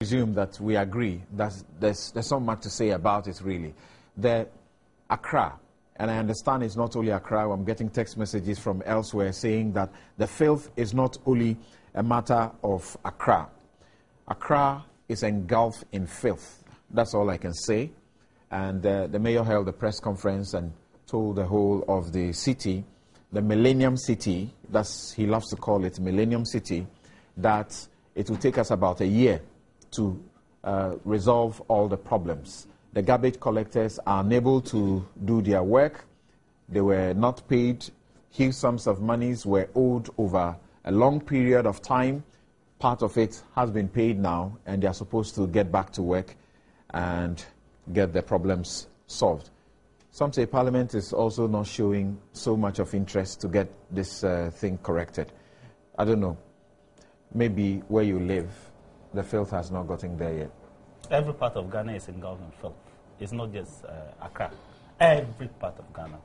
presume that we agree that there's not much to say about it, really. The Accra, and I understand it's not only Accra. I'm getting text messages from elsewhere saying that the filth is not only a matter of Accra. Accra is engulfed in filth. That's all I can say. And the mayor held a press conference and told the whole of the city, the Millennium City, that's he loves to call it Millennium City, that it will take us about a year to resolve all the problems. The garbage collectors are unable to do their work. They were not paid. Huge sums of monies were owed over a long period of time. Part of it has been paid now, and they are supposed to get back to work and get their problems solved. Some say Parliament is also not showing so much of interest to get this thing corrected. I don't know. Maybe where you live, the filth has not gotten there yet. Every part of Ghana is engulfed in filth. It's not just Accra. Every part of Ghana.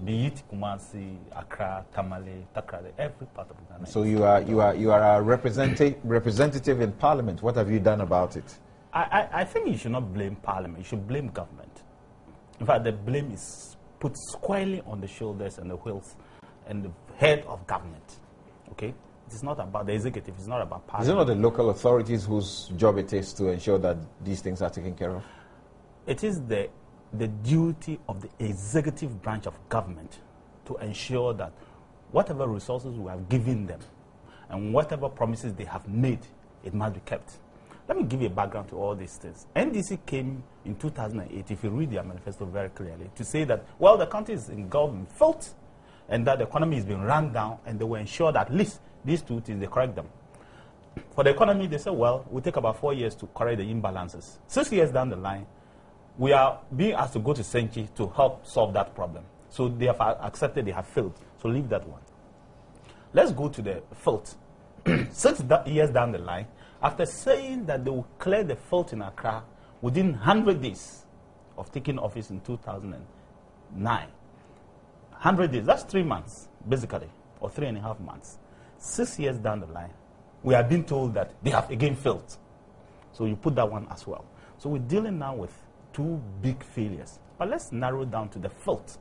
Be it Kumasi, Accra, Tamale, Takrade, every part of Ghana. So you are a representative in Parliament. What have you done about it? I think you should not blame Parliament. You should blame government. In fact, the blame is put squarely on the shoulders and the wheels and the head of government. Okay? It is not about the executive. It's not about Parliament. Is it not the local authorities whose job it is to ensure that these things are taken care of? It is the duty of the executive branch of government to ensure that whatever resources we have given them and whatever promises they have made, it must be kept. Let me give you a background to all these things. NDC came in 2008, if you read their manifesto very clearly, to say that, well, the country is engulfed in filth and that the economy is being run down, and they will ensure that at least these two things, they correct them. For the economy, they said, well, it will take about 4 years to correct the imbalances. 6 years down the line, we are being asked to go to stench to help solve that problem. So they have accepted they have failed. So leave that one. Let's go to the filth. 6 years down the line, after saying that they will clear the filth in Accra within 100 days of taking office in 2009. 100 days, that's 3 months, basically, or 3.5 months. 6 years down the line, we are being told that they have again failed. So you put that one as well. So we're dealing now with 2 big failures. But let's narrow down to the filth.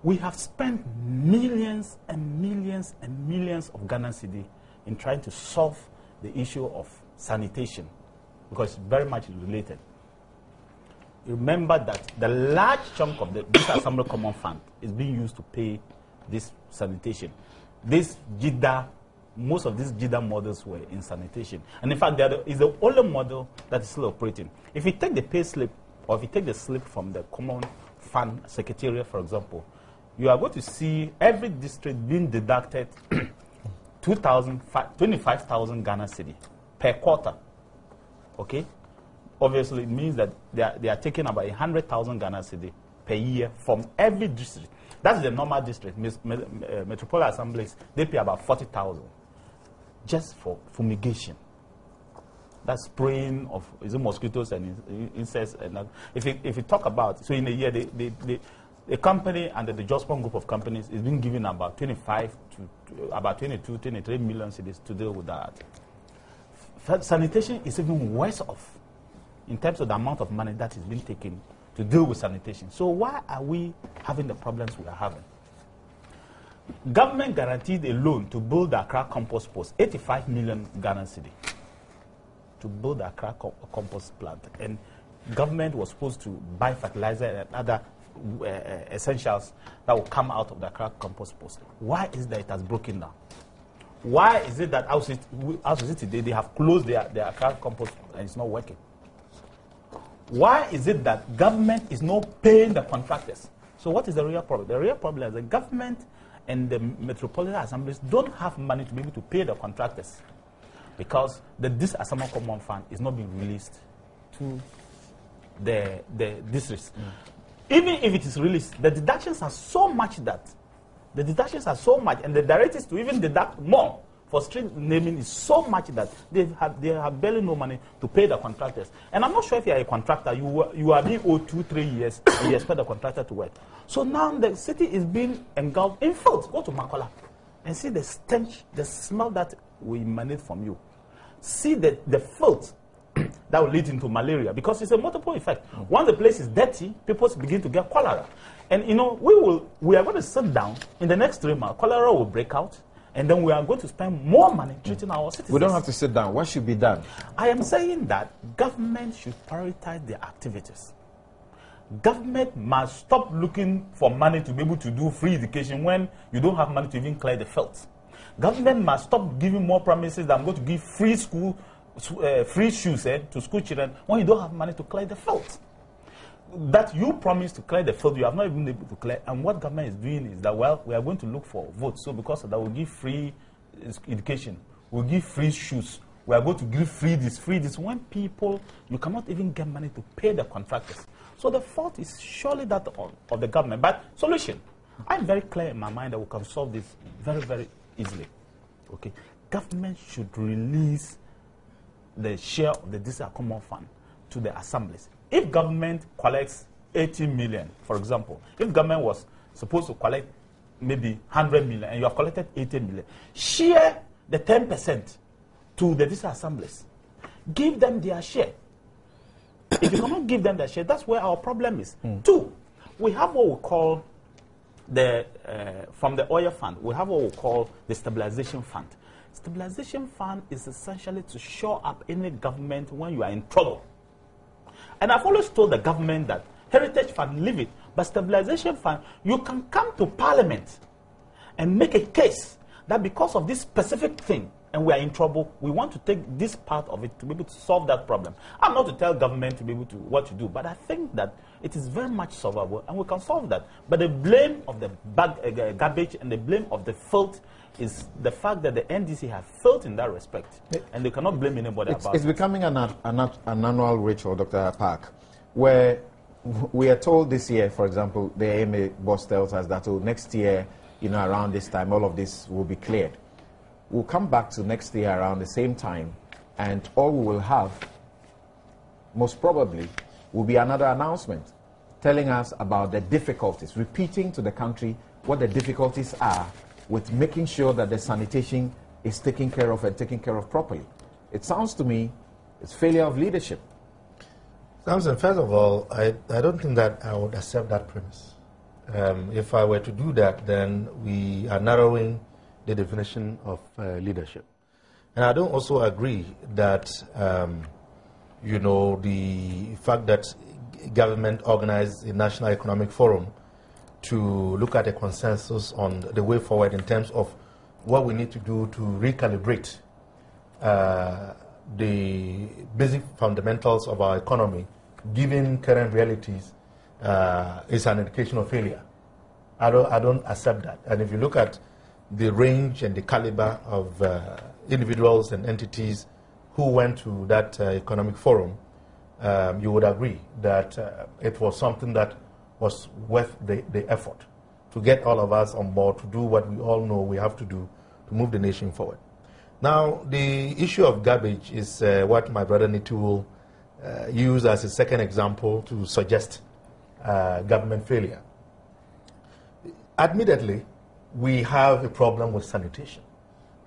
We have spent millions and millions and millions of Ghana cedi in trying to solve the issue of sanitation, because it's very much related. Remember that the large chunk of this Assembly Common Fund is being used to pay this sanitation. This JIDA, most of these JIDA models were in sanitation. And in fact, there is the only model that is still operating. If you take the pay slip, or if you take the slip from the Common Fund Secretariat, for example, you are going to see every district being deducted 25,000 Ghana cedi per quarter. Okay? Obviously, it means that they are taking about 100,000 Ghana cedi per year from every district. That's the normal district. Metropolitan assemblies, they pay about 40,000 just for fumigation. That's spraying of mosquitoes and insects. And if you talk about, so in a year, the company and the Jospon group of companies is being given about 25 to about 22, 23 million cedis to deal with that. Sanitation is even worse off in terms of the amount of money that is being taken to deal with sanitation. So why are we having the problems we are having? Government guaranteed a loan to build the Accra compost post, 85 million Ghana cedi, to build the Accra compost plant. And government was supposed to buy fertilizer and other essentials that will come out of the Accra compost post. Why is that it has broken down? Why is it that as of today they have closed their Accra compost and it's not working? Why is it that government is not paying the contractors? So what is the real problem? The real problem is the government and the metropolitan assemblies don't have money to be able to pay the contractors, because this Assembly Common Fund is not being released to the districts. Even if it is released, the deductions are so much and the directives to even deduct more for street naming is so much that they have barely no money to pay the contractors. And I'm not sure if you are a contractor, you are being owed 2-3 years and you expect the contractor to work. So now the city is being engulfed in filth. Go to Makola and see the stench, the smell that we emanate from you. see the filth that will lead into malaria, because it's a multiple effect. Once the place is dirty, people begin to get cholera. And you know, we are going to sit down in the next 3 months, cholera will break out, and then we are going to spend more money treating our citizens. We don't have to sit down. What should be done? I am saying that government should prioritize their activities. Government must stop looking for money to be able to do free education when you don't have money to even clear the filth. Government must stop giving more promises that I'm going to give free school, free shoes to school children when you don't have money to clear the filth. That you promise to clear the filth, you have not even been able to clear. And what government is doing is that, well, we are going to look for votes. So because of that, we'll give free education, we'll give free shoes, we are going to give free this. When people, you cannot even get money to pay the contractors. So the fault is surely that of the government. But solution, I'm very clear in my mind that we can solve this very, very easily. Okay, government should release the share of the district common fund to the assemblies. If government collects 80 million, for example, if government was supposed to collect maybe 100 million and you have collected 80 million, share the 10% to the district assemblies. Give them their share. If you cannot give them their share, that's where our problem is. 2, we have what we call from the oil fund, we have what we call the stabilization fund. Stabilization fund is essentially to shore up any government when you are in trouble. And I've always told the government that heritage fund, leave it, but stabilization fund, you can come to parliament and make a case that because of this specific thing, and we are in trouble, we want to take this part of it to be able to solve that problem. I'm not to tell government to be able to what to do, but I think that it is very much solvable, and we can solve that. But the blame of the garbage and the blame of the filth is the fact that the NDC have failed in that respect, and they cannot blame anybody about it. It's becoming an annual ritual, Dr. Park, where we are told this year, for example, the AMA boss tells us that next year, around this time, all of this will be cleared. We'll come back to next year around the same time, and all we will have, most probably, will be another announcement telling us about the difficulties, repeating to the country what the difficulties are with making sure that the sanitation is taken care of and taken care of properly. It sounds to me it's failure of leadership. Samson, first of all, I don't think that I would accept that premise. If I were to do that, then we are narrowing the definition of leadership. And I don't also agree that, the fact that government organized a national economic forum to look at a consensus on the way forward in terms of what we need to do to recalibrate the basic fundamentals of our economy, given current realities, is an indication of failure. I don't accept that. And if you look at the range and the caliber of individuals and entities who went to that economic forum, you would agree that it was something that was worth the effort to get all of us on board to do what we all know we have to do to move the nation forward. Now, the issue of garbage is what my brother Nitu used as a second example to suggest government failure. Admittedly, we have a problem with sanitation.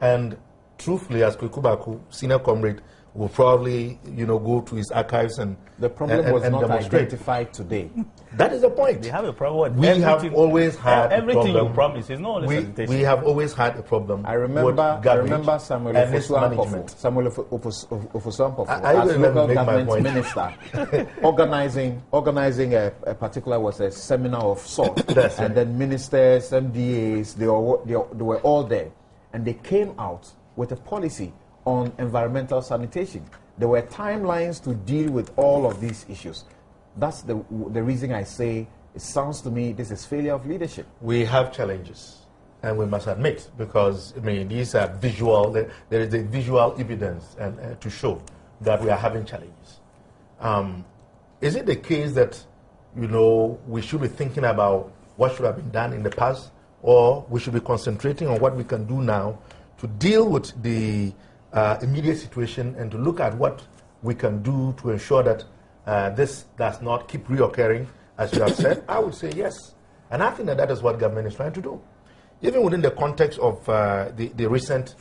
And truthfully, as Kwekubaku, senior comrade, will probably, go to his archives and the problem was not demonstrate. Identified today. That is the point. They have a problem. We have always had everything a problem. you promise is not only sanitation. We have always had a problem. I remember Samuel Ofosuampofu as local government minister organizing a particular a seminar of sorts, and then ministers, MDAs, they were all there, and they came out with a policy on environmental sanitation. There were timelines to deal with all of these issues. That's the reason I say it sounds to me this is failure of leadership. We have challenges, and we must admit, because these are visual. There is a visual evidence and to show that we are having challenges. Is it the case that we should be thinking about what should have been done in the past, or we should be concentrating on what we can do now to deal with the immediate situation and to look at what we can do to ensure that this does not keep reoccurring, as you have said? I would say yes. And I think that is what government is trying to do. Even within the context of the recent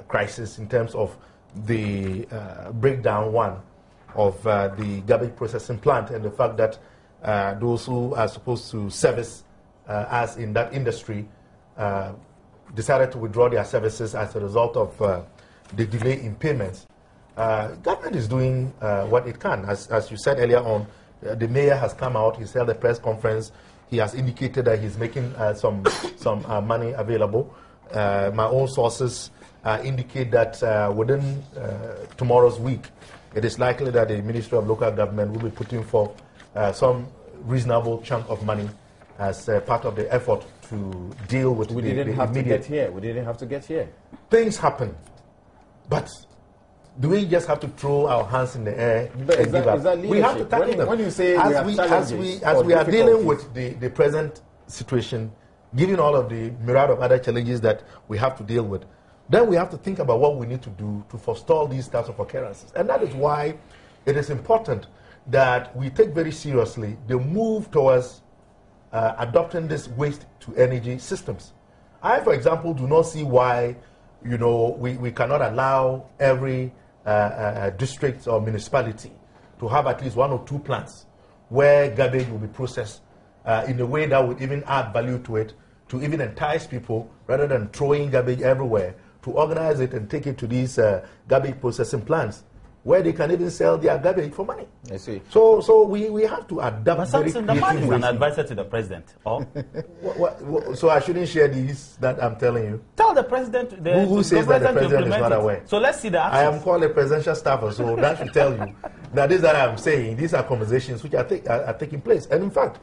crisis in terms of the breakdown one of the garbage processing plant and the fact that those who are supposed to service us in that industry decided to withdraw their services as a result of the delay in payments. Government is doing what it can. As you said earlier on, the mayor has come out, he's held a press conference, he has indicated that he's making some money available. My own sources indicate that within tomorrow's week, it is likely that the Ministry of Local Government will be putting forth some reasonable chunk of money as part of the effort to deal with we the didn't have immediate. to get here. We didn't have to get here. Things happen, but do we just have to throw our hands in the air and give up? We have to tackle them. When you say as we are dealing with the present situation, given all of the myriad of other challenges that we have to deal with, then we have to think about what we need to do to forestall these types of occurrences. And that is why it is important that we take very seriously the move towards adopting this waste-to-energy systems. I, for example, do not see why we cannot allow every district or municipality to have at least one or two plants where garbage will be processed in a way that would even add value to it, to even entice people, rather than throwing garbage everywhere, to organize it and take it to these garbage processing plants where they can even sell their garbage for money. I see. So we have to adapt. But Samson, the man is an advisor to the president. Or? So I shouldn't share these that I'm telling you? Tell the president. Who says that the president is not aware? So let's see the actions. I am called a presidential staffer, so that should tell you that this that I'm saying, these are conversations which are taking place. And in fact,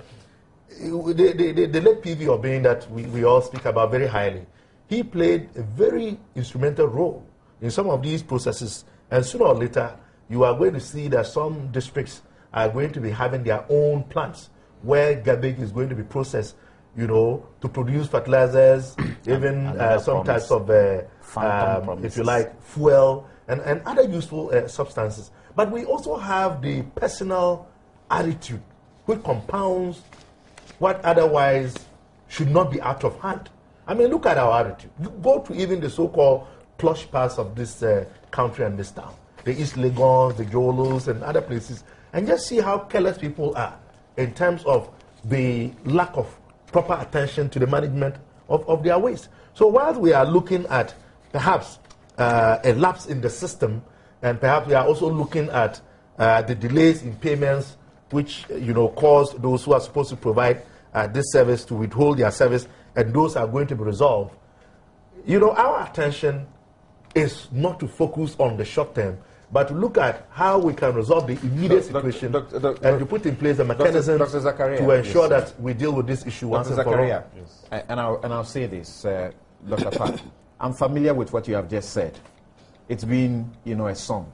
the late PV Obeng that we all speak about very highly, he played a very instrumental role in some of these processes. And sooner or later, you are going to see that some districts are going to be having their own plants where garbage is going to be processed, to produce fertilizers, even some types of, if you like, fuel and other useful substances. But we also have the personal attitude, which compounds what otherwise should not be out of hand. I mean, look at our attitude. You go to even the so-called plush parts of this country and this town, the East Lagos, the Jolos, and other places, and just see how careless people are in terms of the lack of proper attention to the management of their waste. So while we are looking at perhaps a lapse in the system, and perhaps we are also looking at the delays in payments, which caused those who are supposed to provide this service to withhold their service, and those are going to be resolved. Our attention is not to focus on the short term, but to look at how we can resolve the immediate situation and to put in place the mechanisms to ensure that we deal with this issue once and for all. Yes. And I'll say this, Dr. Pat. I'm familiar with what you have just said. It's been, a song.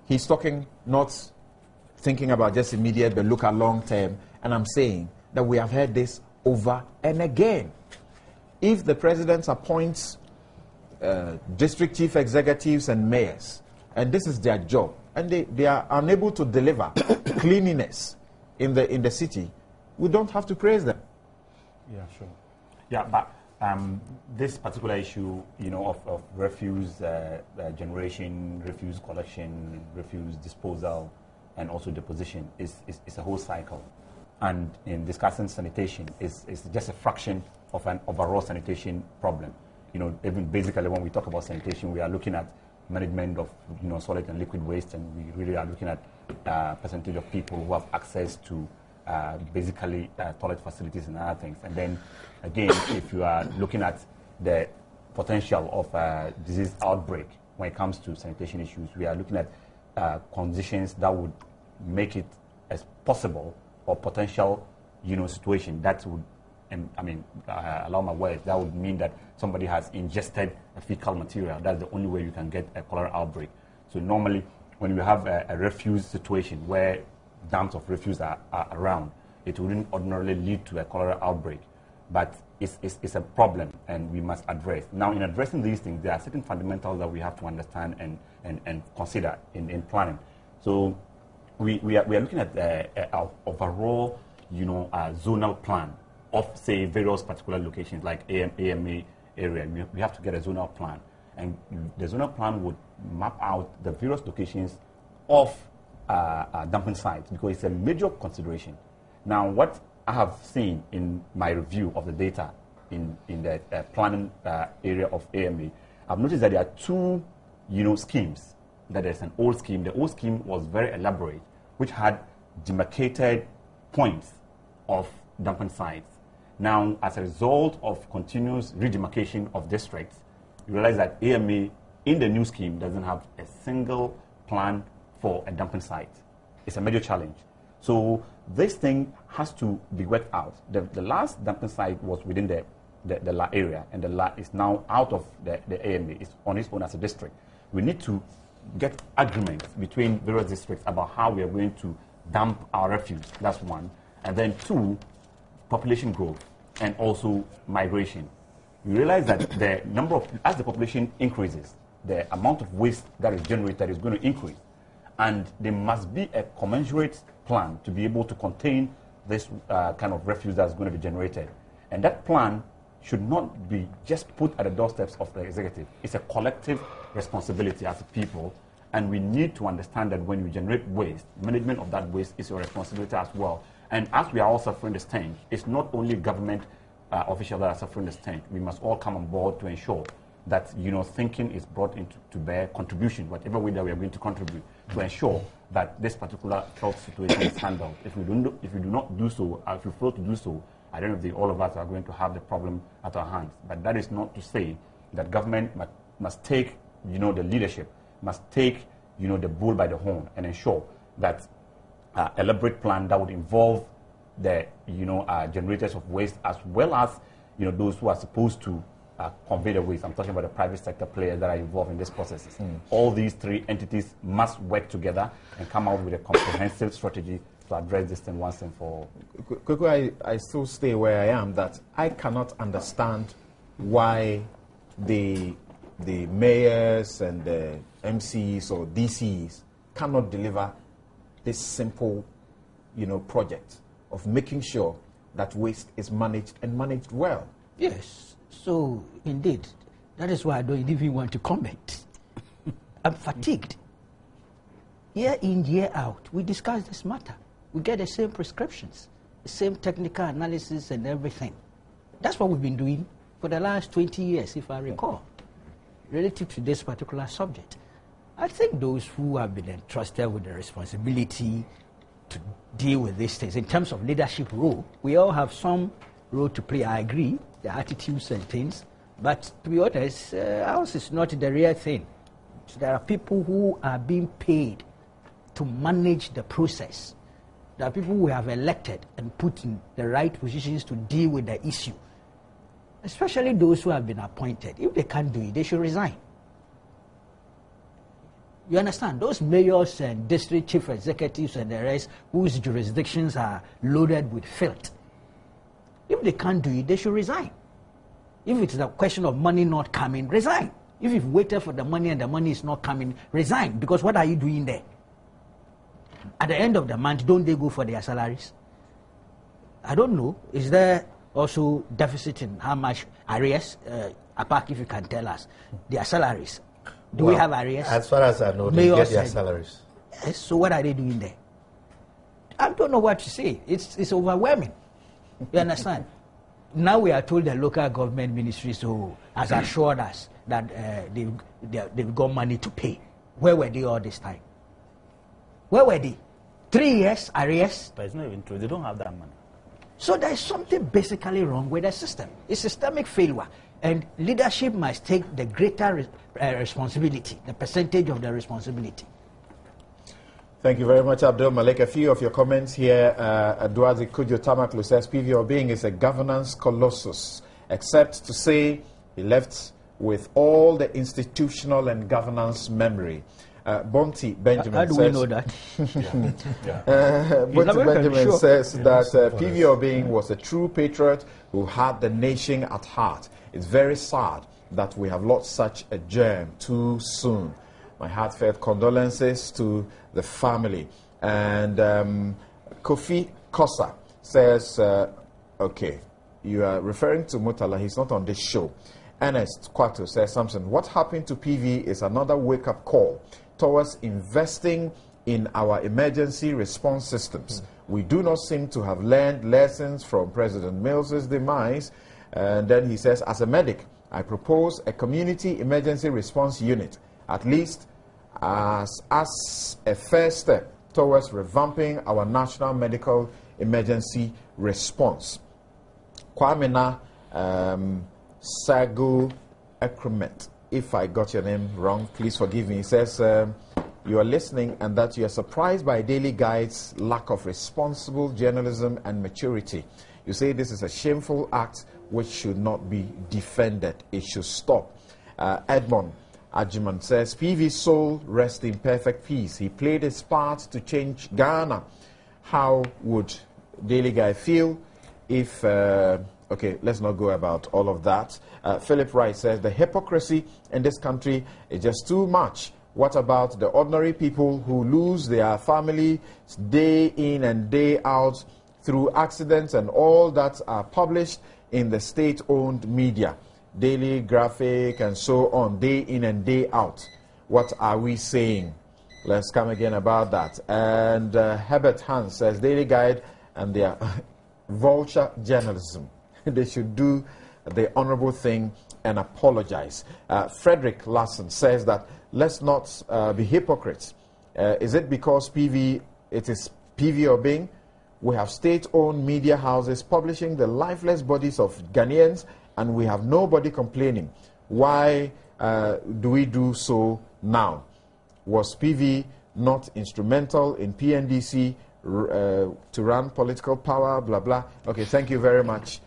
He's talking, not thinking about just immediate, but look at long term. And I'm saying that we have heard this over and again. If the president appoints district chief executives and mayors, and this is their job, and they are unable to deliver cleanliness in the city, we don't have to praise them. Yeah, sure. Yeah, but this particular issue, of refuse generation, refuse collection, refuse disposal, and also deposition is a whole cycle. And in discussing sanitation, it's just a fraction of an overall sanitation problem. Even basically when we talk about sanitation, we are looking at management of solid and liquid waste, and we really are looking at percentage of people who have access to basically toilet facilities and other things. And then again, if you are looking at the potential of disease outbreak when it comes to sanitation issues, we are looking at conditions that would make it as possible or potential situation that would, allow my words, that would mean that somebody has ingested a fecal material. That's the only way you can get a cholera outbreak. So normally, when you have a refuse situation where dumps of refuse are around, it wouldn't ordinarily lead to a cholera outbreak. But it's a problem, and we must address. Now, in addressing these things, there are certain fundamentals that we have to understand and consider in planning. So we are looking at our overall, zonal plan of, say, various particular locations like AMA area. We have to get a zonal plan. And the zonal plan would map out the various locations of dumping sites because it's a major consideration. Now, what I have seen in my review of the data in the planning area of AMA, I've noticed that there are two, schemes. That there's an old scheme. The old scheme was very elaborate, which had demarcated points of dumping sites. Now, as a result of continuous redemarcation of districts, you realize that AMA in the new scheme doesn't have a single plan for a dumping site. It's a major challenge. So this thing has to be worked out. The last dumping site was within the La area, and the La is now out of the AMA. It's on its own as a district. We need to get agreements between various districts about how we are going to dump our refuse. That's one. And then two, population growth and also migration. You realize that the number of, as the population increases, the amount of waste that is generated is going to increase. And there must be a commensurate plan to be able to contain this kind of refuse that's going to be generated. And that plan should not be just put at the doorsteps of the executive. It's a collective responsibility as a people, and we need to understand that when you generate waste, management of that waste is your responsibility as well. And as we are all suffering the stench, it's not only government officials that are suffering the stench. We must all come on board to ensure that thinking is brought into bear, contribution, whatever way that we are going to contribute, to ensure that this particular health situation is handled. If we do not do so, if we fail to do so, at the end of the day, all of us are going to have the problem at our hands. But that is not to say that government must take, the leadership, must take, the bull by the horn and ensure that elaborate plan that would involve the, generators of waste as well as, those who are supposed to convey the waste. I'm talking about the private sector players that are involved in these processes. All these three entities must work together and come out with a comprehensive strategy to address this thing once and for all. Quickly, I still stay where I am, that I cannot understand why the mayors and the MCs or DCs cannot deliver this simple, project of making sure that waste is managed and managed well. Yes, so indeed, that is why I don't even want to comment. I'm fatigued. Year in, year out, we discuss this matter. We get the same prescriptions, the same technical analysis and everything. That's what we've been doing for the last 20 years, if I recall, relative to this particular subject. I think those who have been entrusted with the responsibility to deal with these things, in terms of leadership role, we all have some role to play. I agree, the attitudes and things, but to be honest, ours is not the real thing. So there are people who are being paid to manage the process. There are people who have elected and put in the right positions to deal with the issue, especially those who have been appointed. If they can't do it, they should resign. You understand? Those mayors and district chief executives and the rest whose jurisdictions are loaded with filth, if they can't do it, they should resign. If it's a question of money not coming, resign. If you've waited for the money and the money is not coming, resign. Because what are you doing there? At the end of the month, don't they go for their salaries? I don't know. Is there also deficit in how much arrears? Apart, if you can tell us, their salaries. Do we have arrears? As far as I know, they get their salaries. Yes, so what are they doing there? I don't know what to say. It's overwhelming. You understand? Now we are told the local government ministry has assured us that they've got money to pay. Where were they all this time? Where were they? 3 years arrears? But it's not even true. They don't have that money. So there is something basically wrong with the system. It's systemic failure. And leadership must take the greater responsibility, the percentage of the responsibility. Thank you very much, Abdul Malik. A few of your comments here. Duazi Kujo Tamaklu says, PV Obing is a governance colossus, except to say he left with all the institutional and governance memory. Bonti Benjamin How do says, we know that? Bonti Benjamin says that PV Obing was a true patriot who had the nation at heart. It's very sad that we have lost such a gem too soon. My heartfelt condolences to the family. And Kofi Kosa says, okay, you are referring to Murtala. He's not on this show. Ernest Kwato says something. What happened to PV is another wake-up call towards investing in our emergency response systems. We do not seem to have learned lessons from President Mills's demise. And then he says, as a medic, I propose a community emergency response unit, at least as a first step towards revamping our national medical emergency response. Kwamina Sagu Ekremet, if I got your name wrong, please forgive me. He says, you are listening and that you are surprised by Daily Guide's lack of responsible journalism and maturity. You say this is a shameful act which should not be defended. It should stop. Edmond Ajiman says, PV's soul rest in perfect peace. He played his part to change Ghana. How would Daily Guide feel if... okay, let's not go about all of that. Philip Wright says, the hypocrisy in this country is just too much. What about the ordinary people who lose their family day in and day out through accidents and all that are published in the state-owned media, Daily Graphic and so on, day in and day out? What are we saying? Let's come again about that. And Herbert Hans says, Daily Guide and their vulture journalism. They should do the honorable thing and apologize. Frederick Larson says that let's not be hypocrites. Is it because it is PV obeying? We have state-owned media houses publishing the lifeless bodies of Ghanaians and we have nobody complaining. Why do we do so now? Was PV not instrumental in PNDC to run political power, blah, blah? Okay, thank you very much.